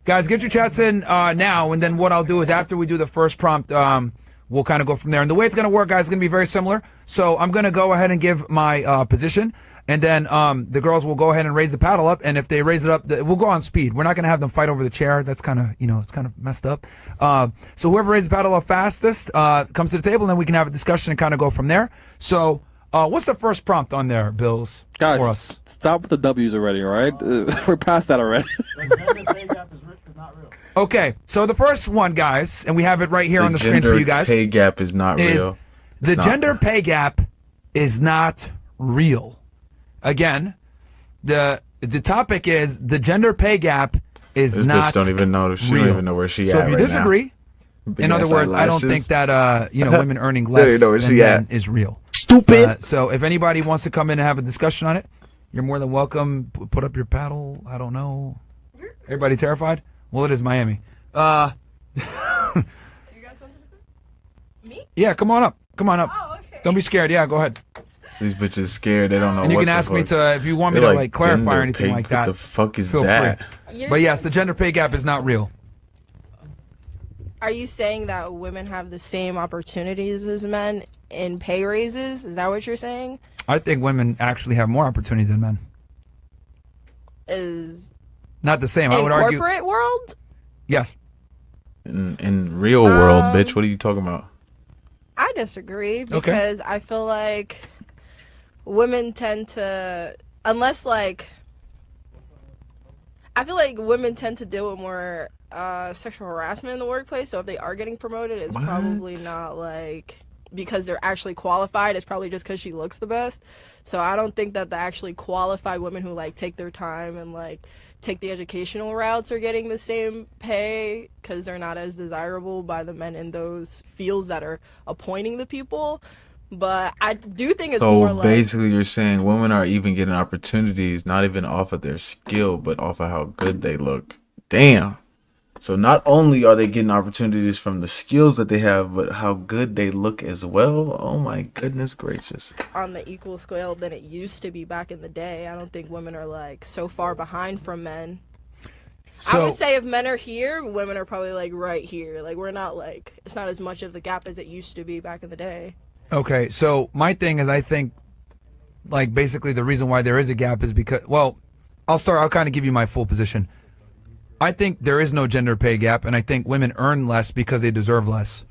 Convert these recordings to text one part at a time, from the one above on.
Guys, get your chats in now, and then what I'll do is after we do the first prompt, we'll kind of go from there. And the way it's going to work, guys, is going to be very similar. So I'm going to go ahead and give my position, and then the girls will go ahead and raise the paddle up. And if they raise it up, we'll go on speed. We're not going to have them fight over the chair. That's kind of, it's kind of messed up. So whoever raises the paddle up fastest comes to the table, and then we can have a discussion and kind of go from there. So what's the first prompt on there, Bills? Guys, for us? stop with the W's already, all right? We're past that already. Okay, so the first one, guys, and we have it right here on the screen for you guys. The gender pay gap is not real. The gender pay gap is not real. Again, the topic is the gender pay gap is this not bitch don't even know. She real. don't even know where she so at if you right disagree, now. in other words, I don't think that women earning less know where than she men at. is real. Stupid. So if anybody wants to come in and have a discussion on it, you're more than welcome. Put up your paddle. I don't know. Everybody terrified? Well, it is Miami. You got something to say? Me? Yeah, come on up. Come on up. Oh, okay. Don't be scared. Yeah, go ahead. These bitches scared. They don't know. And you what can the ask me fuck. to if you want me They're to like clarify or anything gender like pay- that. What the fuck is feel that? free. But yes, the gender pay gap is not real. Are you saying that women have the same opportunities as men in pay raises? Is that what you're saying? I think women actually have more opportunities than men. Is Not the same. I in would argue. corporate world? Yes. In real world, bitch. What are you talking about? I disagree because I feel like women tend to, unless like, I feel like women tend to deal with more sexual harassment in the workplace. So if they are getting promoted, it's probably not like because they're actually qualified. It's probably just because she looks the best. So I don't think that the actually qualified women who like take their time and like take the educational routes are getting the same pay because they're not as desirable by the men in those fields that are appointing the people. But I do think it's more like... So basically you're saying women are even getting opportunities not even off of their skill, but off of how good they look. Damn. So not only are they getting opportunities from the skills that they have, but how good they look as well. Oh my goodness gracious. On the equal scale than it used to be back in the day. I don't think women are like so far behind from men. So, I would say if men are here, women are probably like right here. Like we're not like, it's not as much of the gap as it used to be back in the day. okay, so my thing is I think like basically the reason why there is a gap is because, well, I'll kind of give you my full position. I think there is no gender pay gap, and I think women earn less because they deserve less.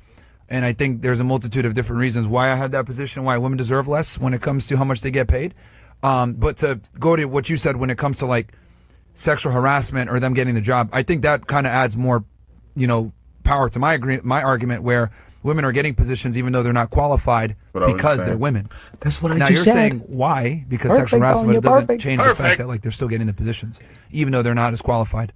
And I think there's a multitude of different reasons why I have that position, why women deserve less when it comes to how much they get paid. But to go to what you said when it comes to like sexual harassment or them getting the job, I think that kind of adds more, power to my argument where women are getting positions even though they're not qualified because they're women. That's what I now just you're said. saying why? Because sexual harassment doesn't change the fact that like they're still getting the positions, even though they're not as qualified.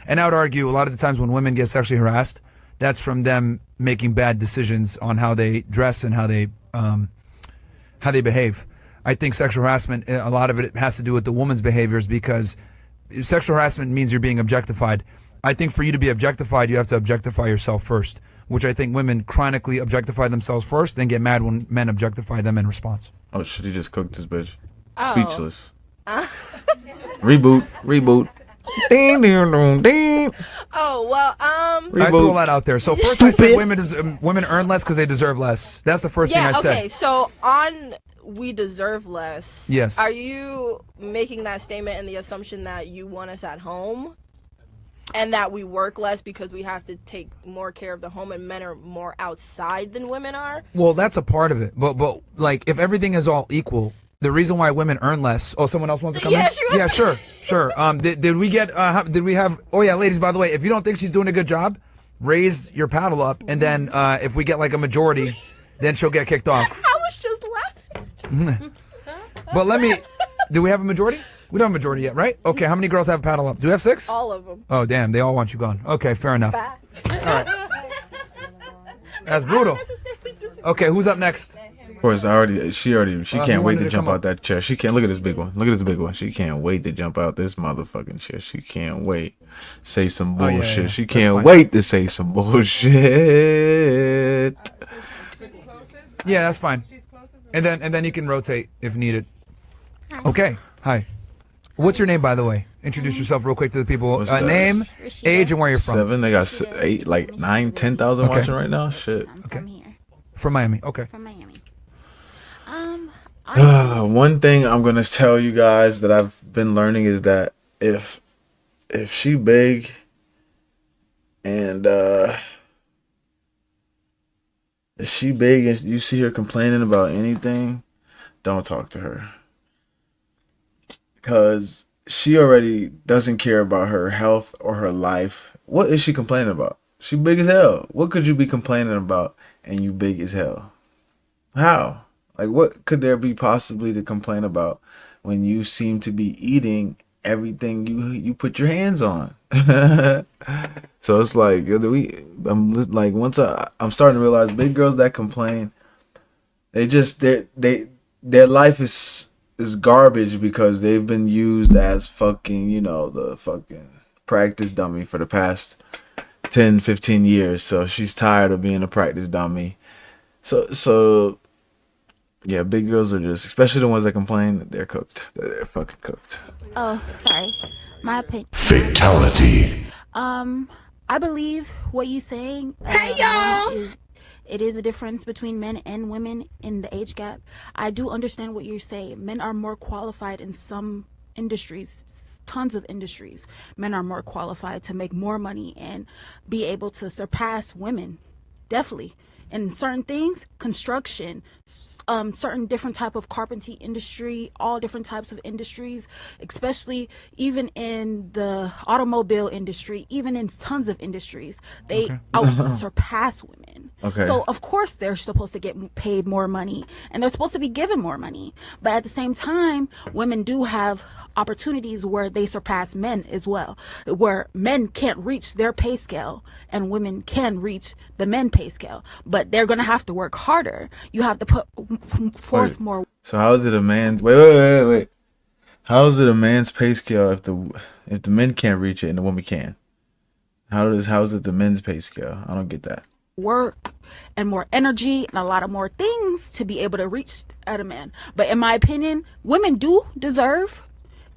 And I would argue a lot of the times when women get sexually harassed, that's from them making bad decisions on how they dress and how they behave. I think sexual harassment, a lot of it has to do with the woman's behaviors because sexual harassment means you're being objectified. I think for you to be objectified, you have to objectify yourself first, which I think women chronically objectify themselves first, then get mad when men objectify them in response. Oh shit, he just cooked this bitch. Oh. Speechless. Reboot. Ding, ding, ding, ding. Oh, well, I threw all that out there. So first I said women earn less because they deserve less. That's the first thing I said. Okay, so on we deserve less. Yes. Are you making that statement in the assumption that you want us at home? And that we work less because we have to take more care of the home and men are more outside than women are? Well, that's a part of it. But like if everything is all equal, the reason why women earn less. Oh, someone else wants to come in? Yeah, sure. Did we get? Did we have? Oh yeah, ladies. By the way, if you don't think she's doing a good job, raise your paddle up, and then if we get like a majority, then she'll get kicked off. I was just laughing. But let me. Do we have a majority? We don't have a majority yet, right? Okay. How many girls have a paddle up? Do we have 6? All of them. Oh damn, they all want you gone. Okay, fair enough. Bye. All right. That's brutal. Okay, who's up next? Of course, she can't wait to jump come out that chair. She can't. Look at this big one. Look at this big one. She can't wait to jump out this motherfucking chair. She can't wait. Say some bullshit. yeah. She That's can't fine. wait to say some bullshit. Yeah, that's fine. And then you can rotate if needed. Okay. Hi. What's your name, by the way? Introduce yourself real quick to the people. What's that? Name, Rashida. age, and where you're from. 7. They got 8, like 9, 10,000 Okay. watching right now. Shit. I'm Okay. from here, From Miami. Okay. from Miami. One thing I'm gonna tell you guys that I've been learning is that if she big and if she big and you see her complaining about anything, don't talk to her. Because she already doesn't care about her health or her life. What is she complaining about? She big as hell. What could you be complaining about and you big as hell? How? Like, what could there be possibly to complain about when you seem to be eating everything you put your hands on? So it's like I'm starting to realize big girls that complain, their life is garbage because they've been used as fucking, the fucking practice dummy for the past 10, 15 years. So she's tired of being a practice dummy. So yeah, big girls are just, especially the ones that complain, they're cooked. They're fucking cooked. Oh, sorry. My opinion. Fatality. I believe what you're saying. Hey, y'all! It is a difference between men and women in the age gap. I do understand what you're saying. Men are more qualified in some industries, tons of industries. Men are more qualified to make more money and be able to surpass women. Definitely. In certain things, construction, certain different type of carpentry industry, all different types of industries, especially even in the automobile industry, even in tons of industries, they surpass women. Okay. So of course they're supposed to get paid more money and they're supposed to be given more money. But at the same time, women do have opportunities where they surpass men as well, where men can't reach their pay scale and women can reach the men pay scale, but they're going to have to work harder. You have to put forth more. So how is it a man? Wait. How is it a man's pay scale if the men can't reach it and the woman can? How is it the men's pay scale? I don't get that. Work and more energy and a lot of more things to be able to reach at a man. But in my opinion, women do deserve,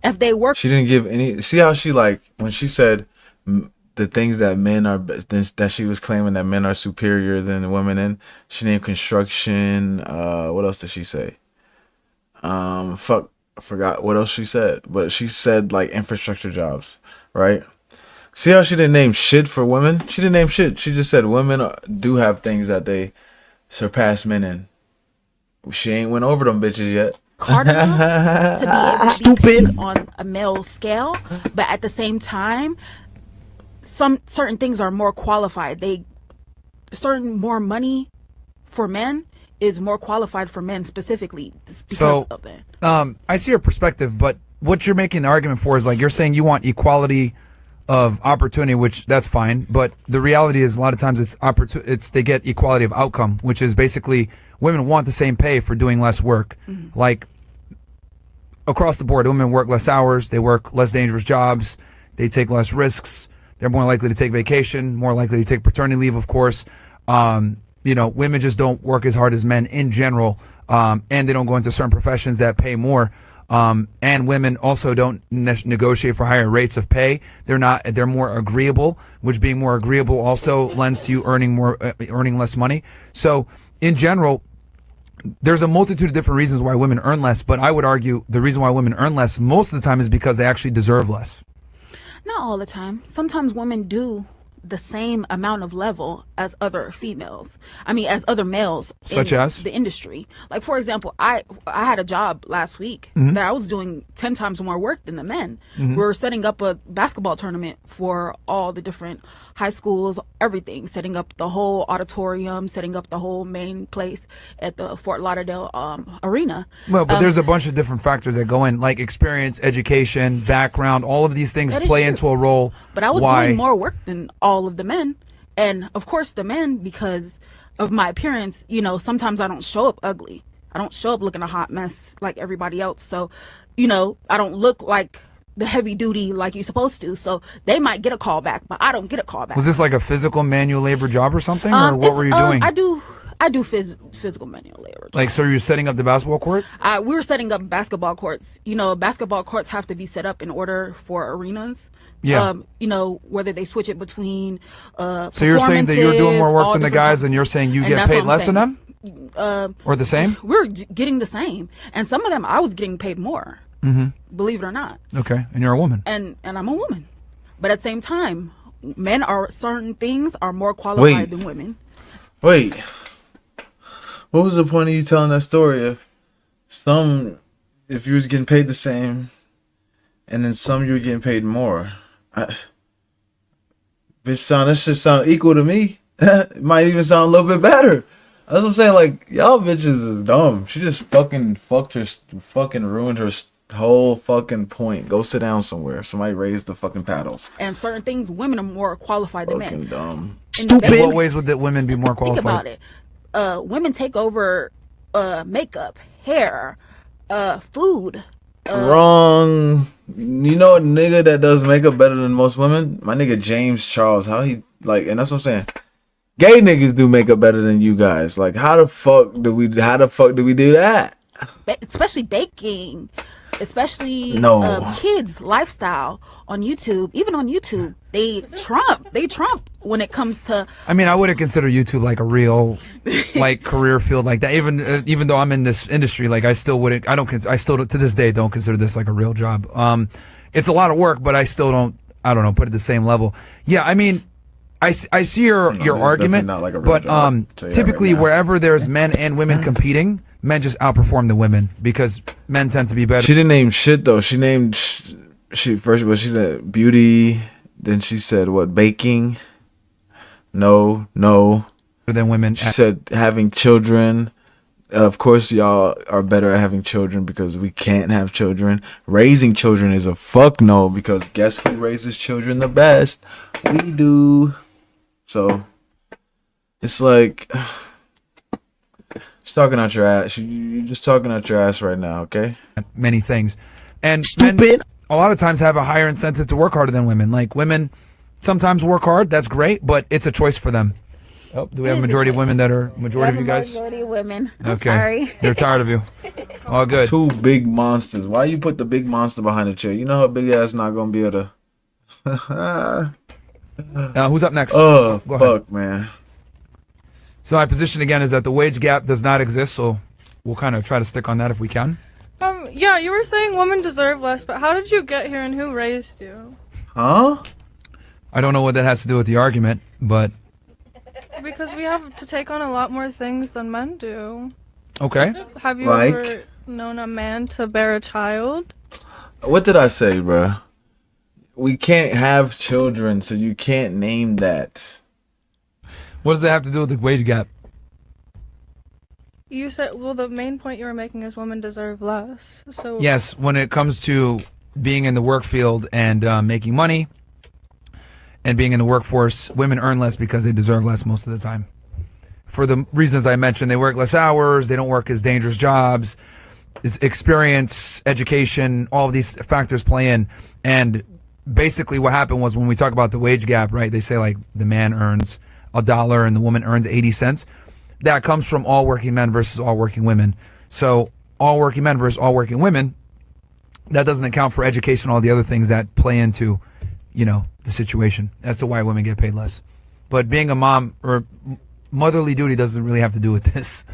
if they work. She didn't give any. See how she, like, when she said the things that men are, that she was claiming that men are superior than women in. She named construction. What else did she say? I forgot what else she said. But she said like infrastructure jobs, right? See how she didn't name shit for women? She didn't name shit. She just said women do have things that they surpass men in. She ain't went over them bitches yet. Hard enough to be able to be paid on a male scale, but at the same time, some certain things are more qualified. Certain more money for men is more qualified for men specifically because of that. I see your perspective, but what you're making the argument for is like you're saying you want equality of opportunity, which that's fine, but the reality is a lot of times it's they get equality of outcome, which is basically women want the same pay for doing less work. Mm-hmm. Like across the board, women work less hours, they work less dangerous jobs, they take less risks, they're more likely to take vacation, more likely to take paternity leave, of course. Women just don't work as hard as men in general, and they don't go into certain professions that pay more. And women also don't negotiate for higher rates of pay. They're more agreeable, which being more agreeable also lends to you earning less money. So in general, there's a multitude of different reasons why women earn less, but I would argue the reason why women earn less most of the time is because they actually deserve less. Not all the time. Sometimes women do the same amount of level as other females. as other males. Such as? The industry. Like, for example, I had a job last week that I was doing 10 times more work than the men. We were setting up a basketball tournament for all the different high schools, everything. Setting up the whole auditorium, setting up the whole main place at the Fort Lauderdale arena. Well, but there's a bunch of different factors that go in, like experience, education, background, all of these things play into a role. But I was doing more work than all of the men. And of course the men, because of my appearance, sometimes I don't show up ugly. I don't show up looking a hot mess like everybody else. So, I don't look like the heavy duty like you're supposed to. So they might get a call back, but I don't get a call back. Was this like a physical manual labor job or something? Or what were you doing? I do physical manual labor. Like, so you're setting up the basketball court? We were setting up basketball courts. You know, basketball courts have to be set up in order for arenas. Yeah. You know, whether they switch it between So you're saying that you're doing more work than the guys, and you're saying you and get that's paid what I'm less than saying. them? Or the same? We're getting the same. And some of them, I was getting paid more. Believe it or not. Okay, and you're a woman. And I'm a woman. But at the same time, men are certain things are more qualified than women. Wait. What was the point of you telling that story? If you was getting paid the same, and then some you were getting paid more, that should sound equal to me. It might even sound a little bit better. That's what I'm saying. Like, y'all bitches is dumb. She just fucking ruined her whole fucking point. Go sit down somewhere. Somebody raise the fucking paddles. And certain things, women are more qualified than Fucking men. dumb. Stupid. In what ways would the women be more qualified? Think about it. Women take over makeup, hair, food. Wrong. You know a nigga that does makeup better than most women? My nigga James Charles. How he like, and that's what I'm saying. Gay niggas do makeup better than you guys. Like, how the fuck do we do that? Especially baking. Especially No. kids lifestyle on YouTube. Even on YouTube, they trump when it comes to. I mean, I wouldn't consider YouTube like a real, like, career field like that. Even though I'm in this industry, like, I still to this day don't consider this like a real job. It's a lot of work, but I still don't. I don't know, put it at the same level. Yeah, I mean, I see your argument, not like a real but job, tell you that typically right now. wherever there's men and women competing, men just outperform the women because men tend to be better. She didn't name shit though. She named she said beauty. Then she said what, baking? No. Than women. She said having children. Of course, y'all are better at having children because we can't have children. Raising children is a fuck no because guess who raises children the best? We do. So it's like just talking out your ass. You're just talking out your ass right now, okay? Many things, and men a lot of times have a higher incentive to work harder than women. Like, women sometimes work hard, that's great, but it's a choice for them. Oh, do we have a majority of women that are majority of you guys? Majority of women. I'm Okay, sorry. they're tired of you. All good. Two big monsters. Why you put the big monster behind the chair? You know her big ass not gonna be able to. Who's up next? Oh Go fuck, ahead. man. So my position again is that the wage gap does not exist. So we'll kind of try to stick on that if we can. Yeah, you were saying women deserve less, but how did you get here and who raised you? Huh? I don't know what that has to do with the argument, but Because we have to take on a lot more things than men do. okay. Have you Like? ever known a man to bear a child? What did I say, bruh? We can't have children, so you can't name that. What does that have to do with the wage gap? You said, well, the main point you were making is women deserve less. So Yes, when it comes to being in the work field and making money and being in the workforce, women earn less because they deserve less most of the time. For the reasons I mentioned, they work less hours, they don't work as dangerous jobs, it's experience, education, all of these factors play in. And basically what happened was when we talk about the wage gap, right, they say like the man earns $1 and the woman earns 80 cents. That comes from all working men versus all working women. So all working men versus all working women, that doesn't account for education, all the other things that play into, you know, the situation as to why women get paid less. But being a mom or motherly duty doesn't really have to do with this.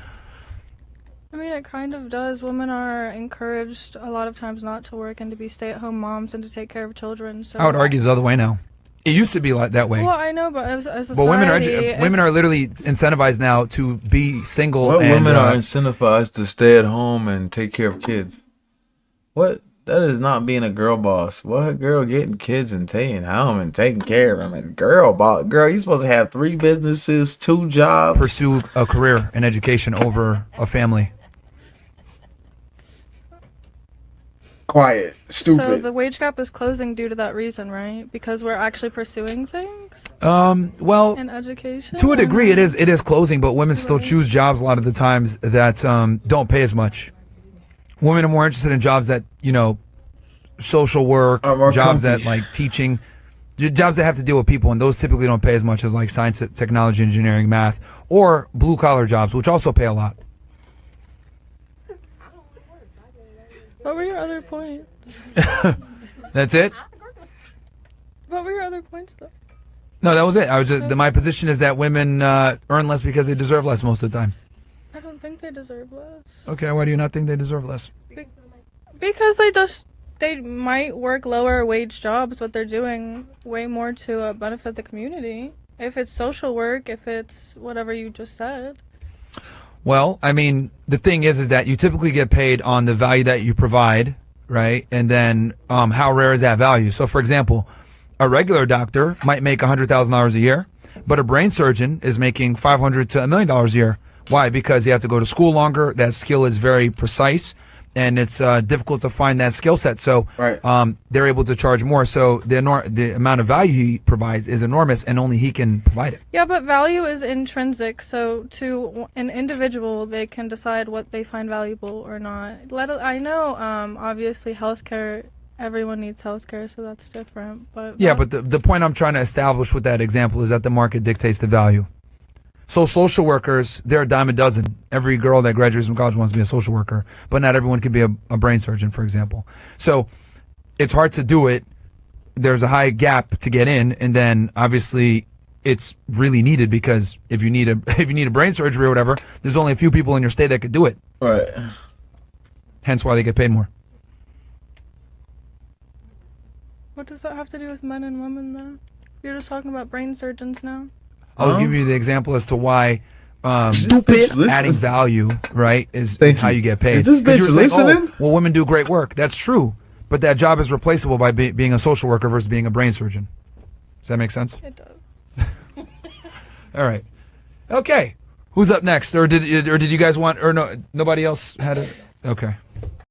I mean, it kind of does. Women are encouraged a lot of times not to work and to be stay-at-home moms and to take care of children. So I would argue it's the other way now. It used to be like that way. Well, I know, but as a society, But women are literally incentivized now to be single. What and, women are incentivized to stay at home and take care of kids? What? That is not being a girl boss. What girl getting kids and staying home and taking care of them? And girl boss, girl, you supposed to have 3 businesses, 2 jobs. pursue a career and education over a family. Quiet, So stupid. the wage gap is closing due to that reason, right? Because we're actually pursuing things Well, in education. to a degree, it is closing, but women still choose jobs a lot of the times that don't pay as much. Women are more interested in jobs that, you know, social work, Are more jobs comfy. that like teaching, jobs that have to deal with people, and those typically don't pay as much as like science, technology, engineering, math, or blue collar jobs, which also pay a lot. What were your other points? That's it? What were your other points, though? No, that was it. I was just my position is that women earn less because they deserve less most of the time. I don't think they deserve less. Okay, why do you not think they deserve less? Because they might work lower wage jobs, but they're doing way more to benefit the community. If it's social work, if it's whatever you just said. Well, I mean, the thing is that you typically get paid on the value that you provide, right? And then how rare is that value? So, for example, a regular doctor might make $100,000 a year, but a brain surgeon is making $500 to $1 million a year. Why? Because you have to go to school longer. That skill is very precise, and it's difficult to find that skill set. So they're able to charge more. So the amount of value he provides is enormous, and only he can provide it. Yeah, but value is intrinsic. So to an individual, they can decide what they find valuable or not. I know, obviously, healthcare. Everyone needs healthcare, so that's different. But yeah, but the point I'm trying to establish with that example is that the market dictates the value. So social workers, they're a dime a dozen. Every girl that graduates from college wants to be a social worker, but not everyone can be a brain surgeon, for example. So it's hard to do it. There's a high gap to get in, and then obviously it's really needed because if you need a brain surgery or whatever, there's only a few people in your state that could do it. Right. Hence why they get paid more. What does that have to do with men and women, though? You're just talking about brain surgeons now. I was giving you the example as to why Stupid. adding value, right, is how you get paid. Is this 'Cause you bitch were saying, listening? well, women do great work. That's true. But that job is replaceable by being a social worker versus being a brain surgeon. Does that make sense? It does. All right. Okay. Who's up next? Or did you guys want, or no, nobody else had it? Okay.